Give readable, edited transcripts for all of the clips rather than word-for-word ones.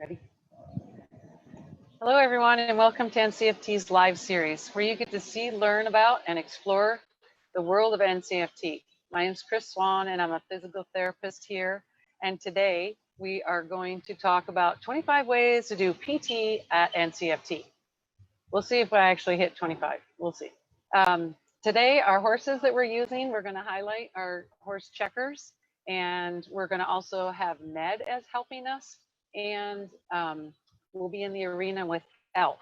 Ready? Hello, everyone, and welcome to NCEFT's Live Series, where you get to see, learn about, and explore the world of NCEFT. My name is Swan, and I'm a physical therapist here. And today we are going to talk about 25 ways to do PT at NCEFT. We'll see if I actually hit 25. We'll see. Today, our horses that we're using, we're going to highlight our horse checkers, and we're going to also have Ned as helping us, and we'll be in the arena with Elf.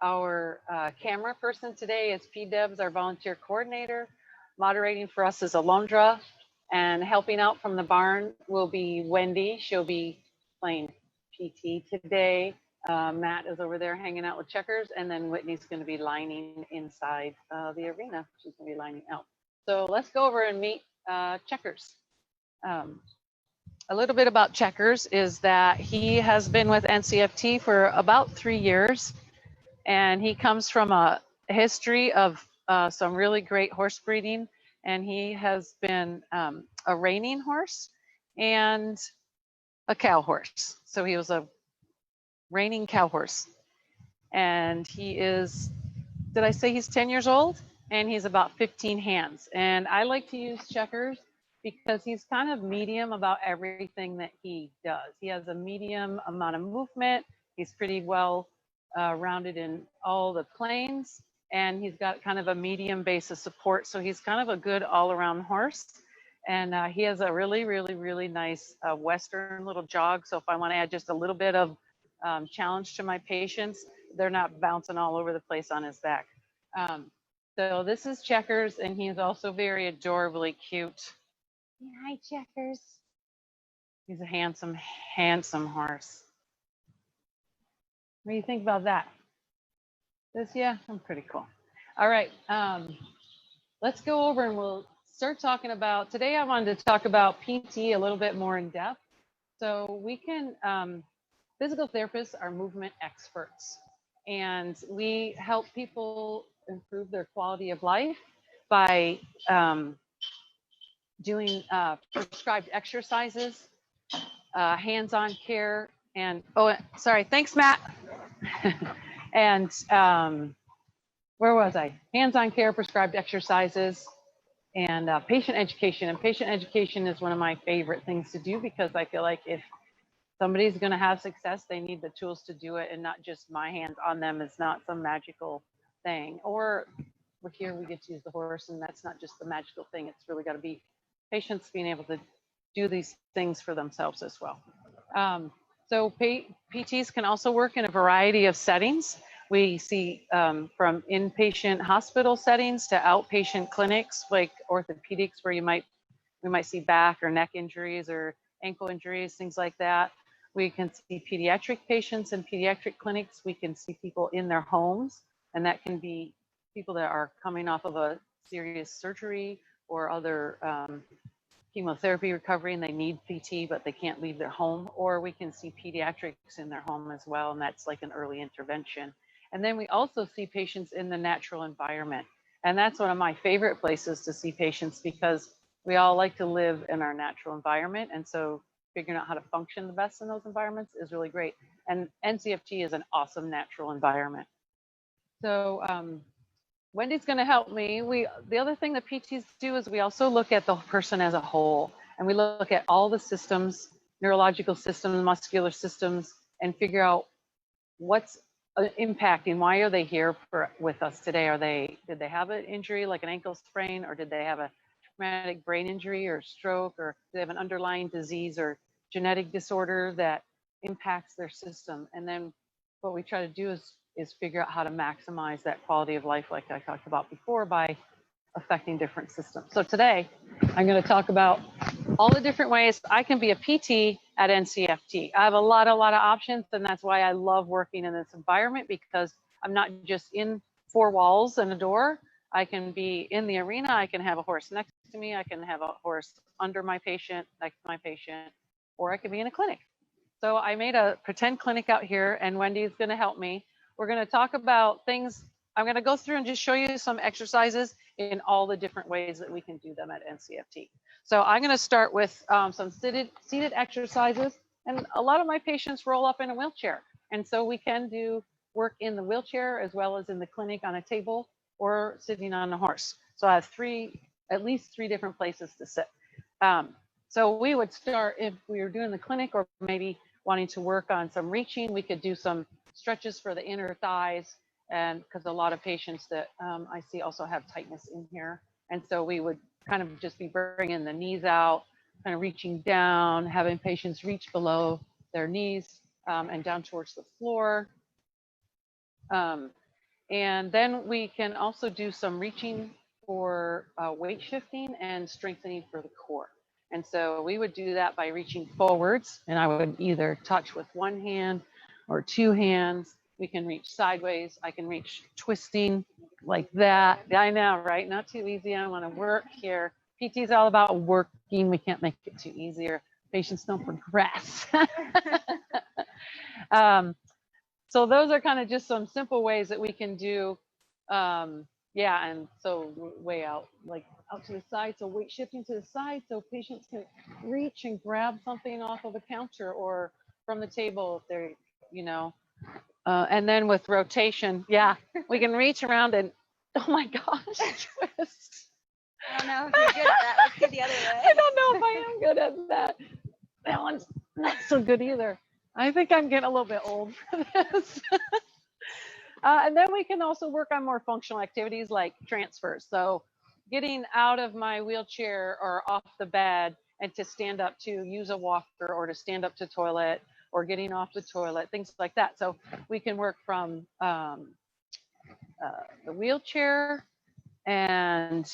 Our camera person today is P-Debs, our volunteer coordinator. Moderating for us is Alondra, and helping out from the barn will be Wendy. She'll be playing PT today. Matt is over there hanging out with checkers, and then Whitney's going to be lining inside the arena. She's going to be lining out. So let's go over and meet checkers. A little bit about Checkers is that he has been with NCEFT for about 3 years, and he comes from a history of some really great horse breeding, and he has been a reining horse and a cow horse. So he was a reining cow horse, and he is, did I say he's 10 years old? And he's about 15 hands. And I like to use Checkers because he's kind of medium about everything that he does. He has a medium amount of movement. He's pretty well rounded in all the planes, and he's got kind of a medium base of support. So he's kind of a good all-around horse. And he has a really nice Western little jog. So if I want to add just a little bit of challenge to my patients, they're not bouncing all over the place on his back. So this is Checkers, and he's also very adorably cute. Hi, Checkers. He's a handsome horse. What do you think about that? Yeah, I'm pretty cool. All right, let's go over and we'll start talking about, today I wanted to talk about PT a little bit more in depth. So we can, physical therapists are movement experts, and we help people improve their quality of life by doing prescribed exercises, hands-on care, and thanks, Matt. And where was I? Hands-on care, prescribed exercises, and patient education. And patient education is one of my favorite things to do because I feel like if somebody's going to have success, they need the tools to do it, and not just my hands on them. It's not some magical thing. Or we're here, we get to use the horse, and that's not just the magical thing. It's really got to be patients being able to do these things for themselves as well. So PTs can also work in a variety of settings. We see from inpatient hospital settings to outpatient clinics like orthopedics, where we might see back or neck injuries or ankle injuries, things like that. We can see pediatric patients in pediatric clinics. We can see people in their homes, and that can be people that are coming off of a serious surgery or other chemotherapy recovery, and they need PT, but they can't leave their home. Or we can see pediatrics in their home as well, and that's like an early intervention. And then we also see patients in the natural environment. And that's one of my favorite places to see patients, because we all like to live in our natural environment. And so figuring out how to function the best in those environments is really great. And NCEFT is an awesome natural environment. So Wendy's going to help me. The other thing that PTs do is we also look at the person as a whole, and we look at all the systems, neurological systems, muscular systems, and figure out what's impacting. Why are they here with us today? Did they have an injury like an ankle sprain, or did they have a traumatic brain injury or stroke, or do they have an underlying disease or genetic disorder that impacts their system? And then what we try to do is figure out how to maximize that quality of life, like I talked about before, by affecting different systems. So today, I'm going to talk about all the different ways I can be a PT at NCEFT. I have a lot of options, and that's why I love working in this environment, because I'm not just in four walls and a door. I can be in the arena. I can have a horse next to me. I can have a horse under my patient, next to my patient, or I could be in a clinic. So I made a pretend clinic out here, and Wendy's going to help me. We're going to talk about things. I'm going to go through and just show you some exercises in all the different ways that we can do them at NCEFT. So I'm going to start with some seated exercises. And a lot of my patients roll up in a wheelchair. And so we can do work in the wheelchair as well as in the clinic on a table or sitting on a horse. So I have at least three different places to sit. So we would start, if we were doing the clinic or maybe wanting to work on some reaching, we could do some stretches for the inner thighs. And because a lot of patients that I see also have tightness in here. And so we would kind of just be bringing the knees out, kind of reaching down, having patients reach below their knees and down towards the floor. And then we can also do some reaching for weight shifting and strengthening for the core. And so we would do that by reaching forwards, and I would either touch with one hand or two hands. We can reach sideways. I can reach twisting like that. I know, right? Not too easy. I want to work here. PT is all about working. We can't make it too easier. Patients don't progress. So those are kind of just some simple ways that we can do. Yeah, and so way out, like out to the side. So weight shifting to the side so patients can reach and grab something off of a counter or from the table if they're, you know. And then with rotation, yeah, we can reach around and, oh my gosh, twist. I don't know if you're good at that. Let's do the other way. I don't know if I am good at that. That one's not so good either. I think I'm getting a little bit old for this. And then we can also work on more functional activities like transfers. So getting out of my wheelchair or off the bed and to stand up to use a walker or to stand up to toilet or getting off the toilet, things like that. So we can work from the wheelchair and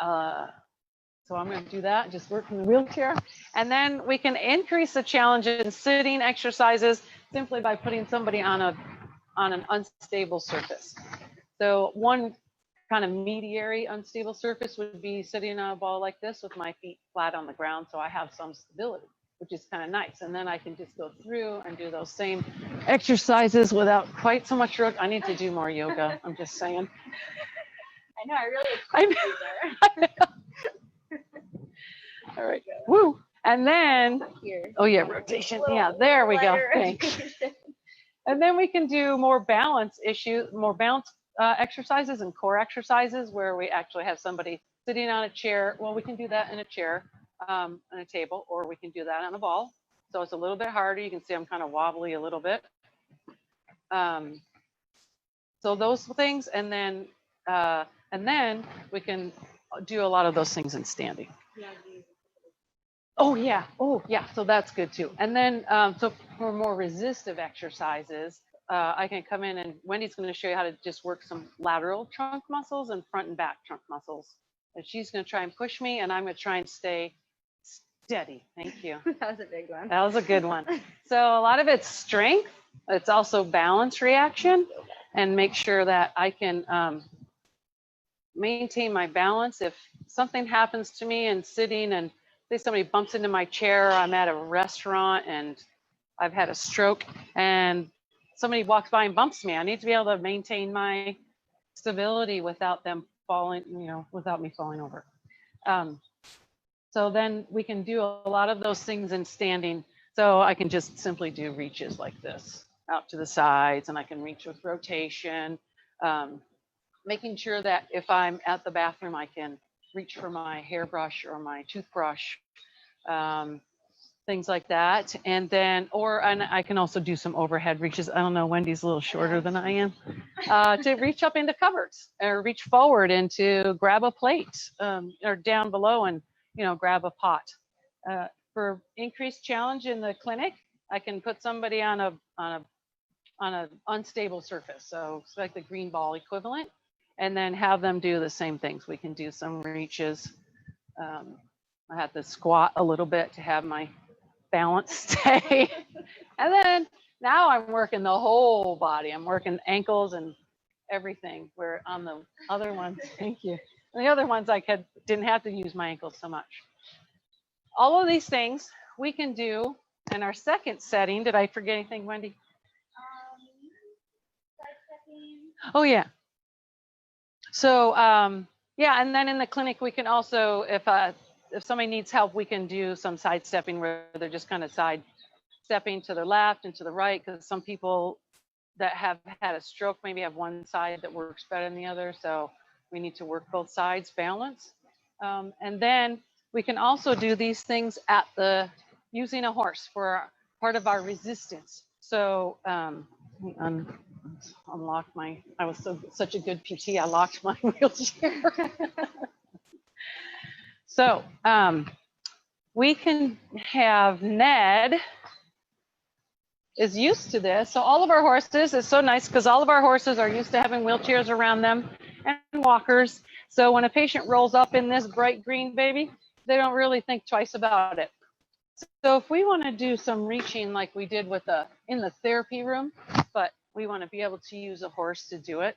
so I'm going to do that, just work from the wheelchair. And then we can increase the challenge in sitting exercises simply by putting somebody on an unstable surface. So one kind of mediary unstable surface would be sitting on a ball like this with my feet flat on the ground. So I have some stability, which is kind of nice. And then I can just go through and do those same exercises without quite so much work. I need to do more yoga. I'm just saying. I know, I really I know. All right. Woo. And then, oh yeah, rotation. Yeah, there we go. Thanks. And then we can do more balance exercises and core exercises where we actually have somebody sitting on a chair. Well, we can do that in a chair, on a table, or we can do that on a ball. So it's a little bit harder. You can see I'm kind of wobbly a little bit. So those things, and then we can do a lot of those things in standing. Oh yeah, so that's good too. And then so for more resistive exercises, I can come in and Wendy's going to show you how to just work some lateral trunk muscles and front and back trunk muscles. And she's going to try and push me, and I'm going to try and stay steady. Thank you. That was a big one. That was a good one. So a lot of it's strength. It's also balance reaction, and make sure that I can maintain my balance. If something happens to me and sitting, and say somebody bumps into my chair, I'm at a restaurant and I've had a stroke and somebody walks by and bumps me, I need to be able to maintain my stability without them falling, without me falling over. So then we can do a lot of those things in standing. So I can just simply do reaches like this out to the sides, and I can reach with rotation, making sure that if I'm at the bathroom, I can reach for my hairbrush or my toothbrush, things like that. And then, and I can also do some overhead reaches. I don't know, Wendy's a little shorter than I am, to reach up into cupboards or reach forward and to grab a plate, or down below and, grab a pot. For increased challenge in the clinic, I can put somebody on an unstable surface. So it's like the green ball equivalent, and then have them do the same things. We can do some reaches. I have to squat a little bit to have my balance stay. And then now I'm working the whole body. I'm working ankles and everything, where on the other ones, thank you. And the other ones I didn't have to use my ankles so much. All of these things we can do in our second setting. Did I forget anything, Wendy? Oh yeah. So yeah, and then in the clinic we can also, if somebody needs help, we can do some sidestepping where they're just kind of side stepping to the left and to the right, because some people that have had a stroke maybe have one side that works better than the other. So we need to work both sides, balance. And then we can also do these things at using a horse for part of our resistance. So unlocked I was such a good PT, I locked my wheelchair. So we can have Ned is used to this. So all of our horses, is so nice because all of our horses are used to having wheelchairs around them and walkers. So when a patient rolls up in this bright green baby, they don't really think twice about it. So if we want to do some reaching like we did with in the therapy room, but we want to be able to use a horse to do it,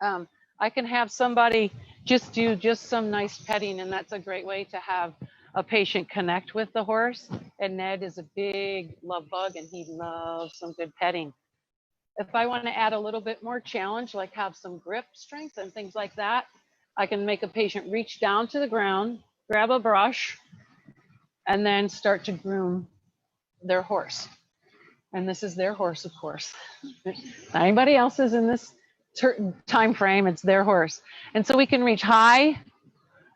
I can have somebody just do some nice petting, and that's a great way to have a patient connect with the horse. And Ned is a big love bug, and he loves some good petting. If I want to add a little bit more challenge, like have some grip strength and things like that, I can make a patient reach down to the ground, grab a brush, and then start to groom their horse. And this is their horse, of course. Not anybody else's in this time frame, it's their horse. And so we can reach high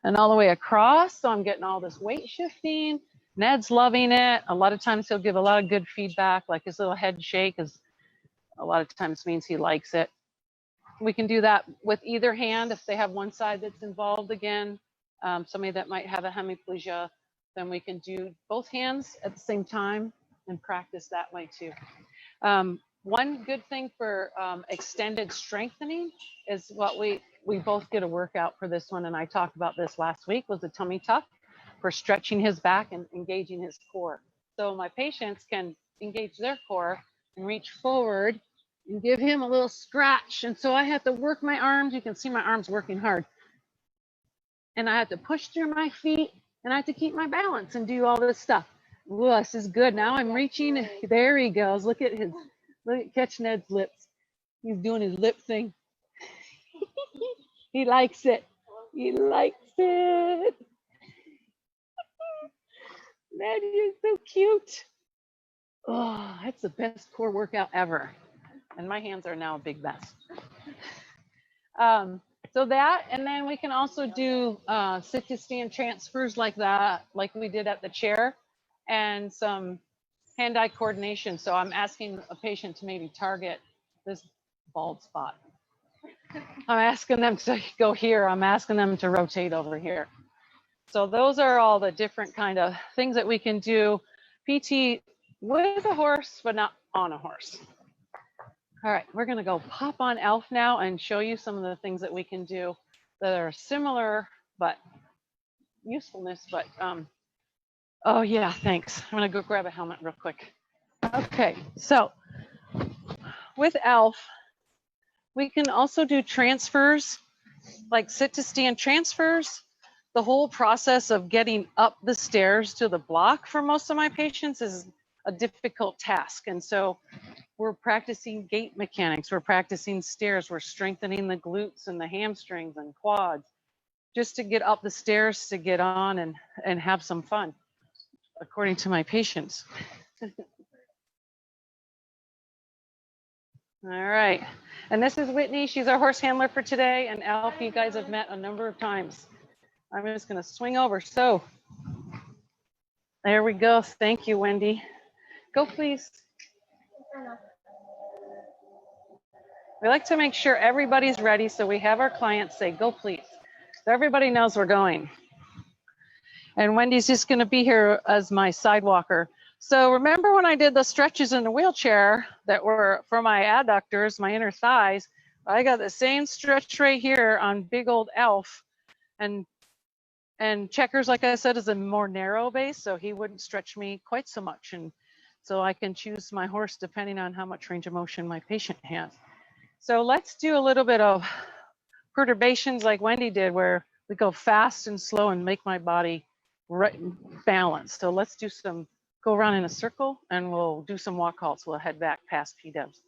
and all the way across. So I'm getting all this weight shifting. Ned's loving it. A lot of times he'll give a lot of good feedback, like his little head shake is a lot of times means he likes it. We can do that with either hand if they have one side that's involved again. Somebody that might have a hemiplegia, then we can do both hands at the same time and practice that way too. One good thing for extended strengthening is what we both get a workout for this one, and I talked about this last week, was the tummy tuck for stretching his back and engaging his core. So my patients can engage their core and reach forward and give him a little scratch. And so I have to work my arms. You can see my arms working hard. And I have to push through my feet, and I have to keep my balance and do all this stuff. Ooh, this is good. Now I'm reaching. There he goes. Look at catch Ned's lips. He's doing his lip thing. He likes it. He likes it. Ned, you're so cute. Oh, that's the best core workout ever. And my hands are now a big mess. So that, and then we can also do sit to stand transfers like that, like we did at the chair, and some hand-eye coordination. So I'm asking a patient to maybe target this bald spot. I'm asking them to go here. I'm asking them to rotate over here. So those are all the different kind of things that we can do. PT with a horse, but not on a horse. All right, we're gonna go pop on ELF now and show you some of the things that we can do that are similar, but usefulness, but oh yeah, thanks. I'm gonna go grab a helmet real quick. Okay, so with ELF, we can also do transfers, like sit to stand transfers. The whole process of getting up the stairs to the block for most of my patients is a difficult task. And so we're practicing gait mechanics, we're practicing stairs, we're strengthening the glutes and the hamstrings and quads, just to get up the stairs, to get on and have some fun, according to my patients. All right, and this is Whitney. She's our horse handler for today, and Elf, you guys have met a number of times. I'm just gonna swing over. So there we go. Thank you, Wendy. Go, please. We like to make sure everybody's ready, so we have our clients say, go, please. So everybody knows we're going. And Wendy's just gonna be here as my sidewalker. So remember when I did the stretches in the wheelchair that were for my adductors, my inner thighs, I got the same stretch right here on big old Elf. And Checkers, like I said, is a more narrow base, so he wouldn't stretch me quite so much. And so I can choose my horse depending on how much range of motion my patient has. So let's do a little bit of perturbations like Wendy did, where we go fast and slow and make my body balanced. So let's do some, go around in a circle, and we'll do some walk halts. We'll head back past P-dubs.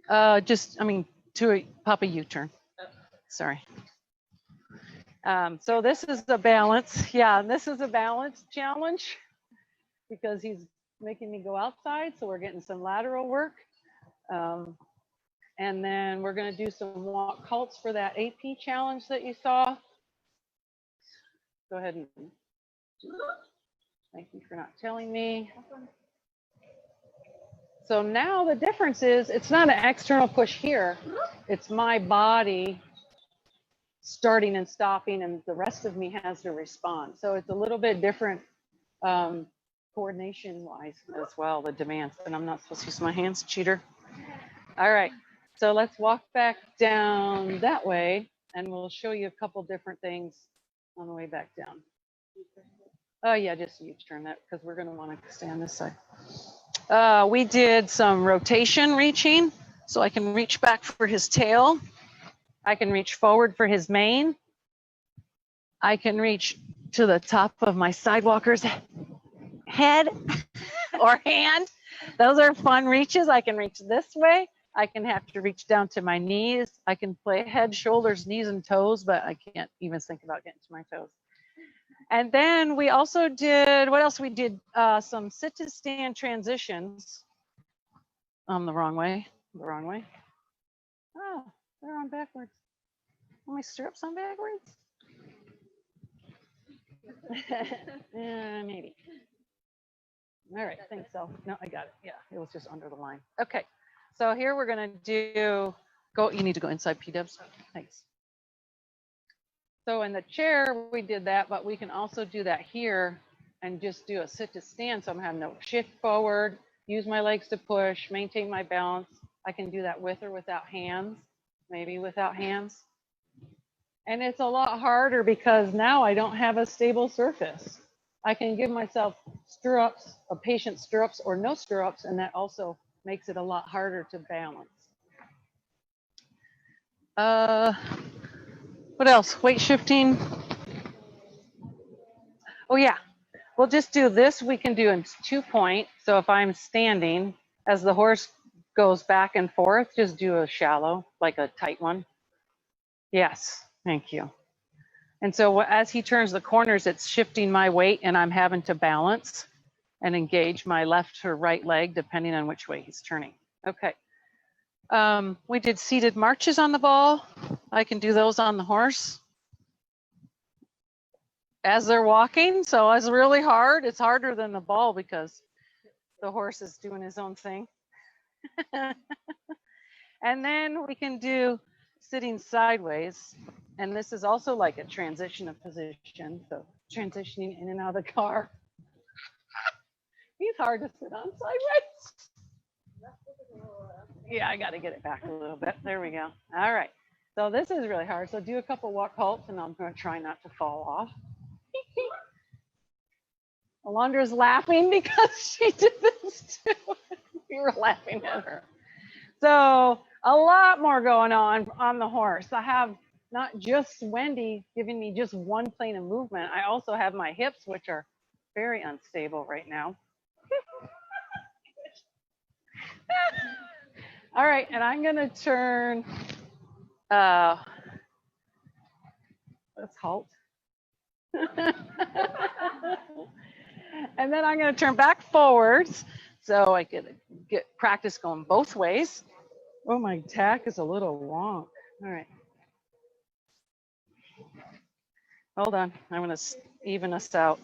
Pop a U-turn. Sorry. So this is the balance. Yeah, this is a balance challenge. because he's making me go outside. So we're getting some lateral work. And then we're going to do some walk halts for that AP challenge that you saw. Go ahead and thank you for not telling me. So now the difference is it's not an external push here. It's my body starting and stopping, and the rest of me has to respond. So it's a little bit different coordination wise as well, the demands. And I'm not supposed to use my hands, cheater. All right, so let's walk back down that way and we'll show you a couple different things on the way back down. Oh yeah, just you turn that because we're gonna want to stay on this side. We did some rotation reaching, so I can reach back for his tail. I can reach forward for his mane. I can reach to the top of my sidewalker's head or hand. Those are fun reaches. I can reach this way. I can have to reach down to my knees. I can play head, shoulders, knees, and toes, but I can't even think about getting to my toes. And then we also did, what else? We did some sit to stand transitions. The wrong way. Oh, they're on backwards. Are my stirrups on backwards? Maybe. All right, I think so. No, I got it. Yeah, it was just under the line. Okay, so here we're gonna do, you need to go inside P-dubs. Thanks. So in the chair, we did that, but we can also do that here and just do a sit to stand. So I'm having to shift forward, use my legs to push, maintain my balance. I can do that with or without hands, maybe without hands. And it's a lot harder because now I don't have a stable surface. I can give myself stirrups, a patient stirrups or no stirrups, and that also makes it a lot harder to balance. What else? Weight shifting. Oh yeah, we'll just do this. We can do in 2-point. So if I'm standing, as the horse goes back and forth, just do a shallow, like a tight one. Yes, thank you. And so as he turns the corners, it's shifting my weight and I'm having to balance and engage my left or right leg, depending on which way he's turning. Okay. We did seated marches on the ball. I can do those on the horse as they're walking. So it's really hard. It's harder than the ball because the horse is doing his own thing. And then we can do sitting sideways. And this is also like a transition of position. So transitioning in and out of the car. He's hard to sit on sideways. Yeah, I got to get it back a little bit. There we go. All right. So this is really hard. So do a couple walk halts and I'm going to try not to fall off. Alondra's laughing because she did this too. We were laughing at her. So a lot more going on the horse. I have not just Wendy giving me just one plane of movement. I also have my hips, which are very unstable right now. All right, and I'm going to turn, let's halt. And then I'm going to turn back forwards so I can get practice going both ways. Oh, my tack is a little wonk. All right. Hold on. I'm going to even us out.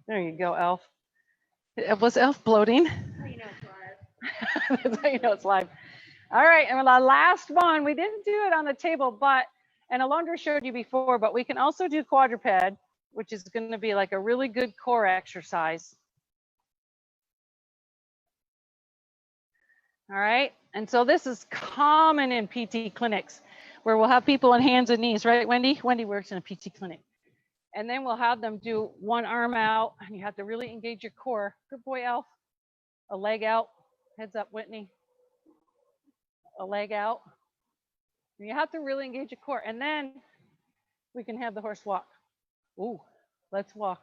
There you go, Elf. Was Elf bloating? You know it's live. That's how you know it's live. All right, and the last one, we didn't do it on the table, but, and Alondra showed you before, but we can also do quadruped, which is going to be like a really good core exercise. All right, and so this is common in PT clinics where we'll have people on hands and knees, right, Wendy? Wendy works in a PT clinic. And then we'll have them do one arm out, and you have to really engage your core. Good boy, Elf. A leg out. Heads up, Whitney. A leg out. And you have to really engage your core. And then we can have the horse walk. Ooh, let's walk.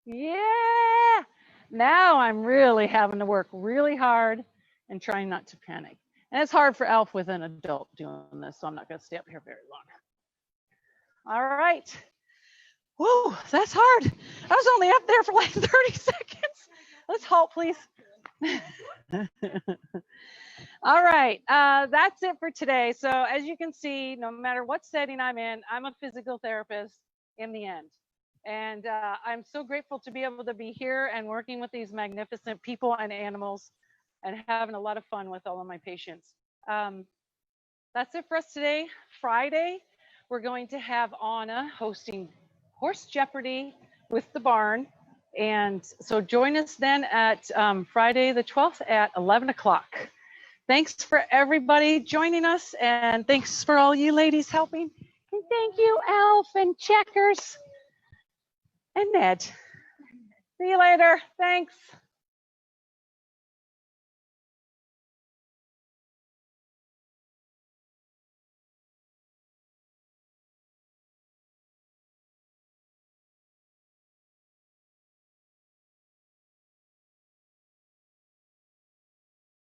Yeah. Now I'm really having to work really hard and trying not to panic. And it's hard for Elf with an adult doing this, so I'm not going to stay up here very long. All right. Whoa, that's hard. I was only up there for like 30 seconds. Let's halt, please. All right, that's it for today. So as you can see, no matter what setting I'm in, I'm a physical therapist in the end. And I'm so grateful to be able to be here and working with these magnificent people and animals and having a lot of fun with all of my patients. That's it for us today. Friday, we're going to have Anna hosting Horse Jeopardy with the barn. And so join us then at Friday the 12th at 11 o'clock. Thanks for everybody joining us, and thanks for all you ladies helping. And thank you, Alf and Checkers and Ned. See you later. Thanks.